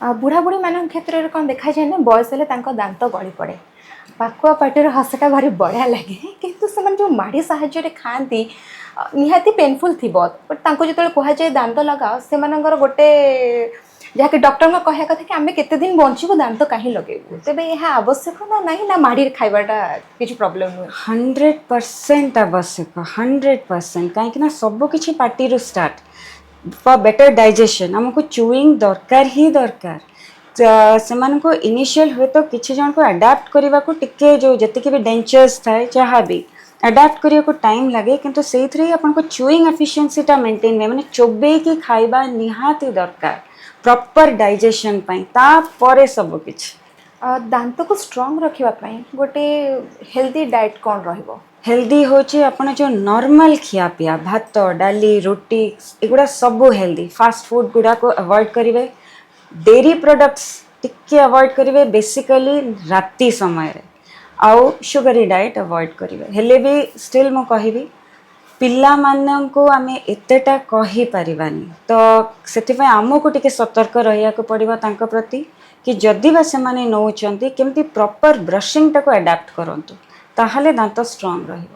बुढ़ा बुढ़ी मान क्षेत्र में कौन देखा जाए ना बयस हेल्ले दांत गली पड़े पाकुआ पाटर हसटा भारी बढ़िया लगे किंतु से जो माड़ी साहाଯ୍य खाती निहाती पेनफुल थी बट जो कहुए दांत लगाओ से गोटे जहाँकि डॉक्टर कहया कथा कि आम केते दिन बचू दांत कहीं लगेबू तेबे यह आवश्यक ना नहीं ना माड़ी खाइबाटा किसी प्रॉब्लम नुहे 100% आवश्यक 100% कहीं सब किसी party start for better digestion आमको चुईंग दरकार ही दरकार से इनिशियल हुए तो किसी जन को अडाप्ट करने को टिके जो जी भी डेंचर्स थाए जहाँ भी अडाप्ट करने को टाइम लगे किंतु से आपको चुईंग एफिशिएंसीटा मेंटेन हुए मैंने चोबे की खाइबा निहाती दरकार प्रॉपर डाइजेशन तापर सब किछि दांत को स्ट्रॉन्ग रखापी गोटे हेल्दी डाइट कौन रहिबो हेल्दी होची आपण जो नॉर्मल खिया पिया भात डाली रोटी एगुड़ा सब हेल्दी फास्ट फूड गुड़ा को अवॉइड करेंगे डेरी प्रोडक्ट्स टिके अवॉइड करेंगे बेसिकली राति समय आउ शुगरी डाइट अवॉइड करेंगे हेले भी स्टिल मु कहबी पिला मान को आमे एतेटा कहि परिबानी तो सेतिपय आमको टिके सतर्क रहिया को पड़िबो तांको प्रति कि जदि बा सेमाने नौचंती केमती प्रॉपर ब्रशिंग टाको अडैप्ट करंतु ताहाले दांत स्ट्रांग रहिबो।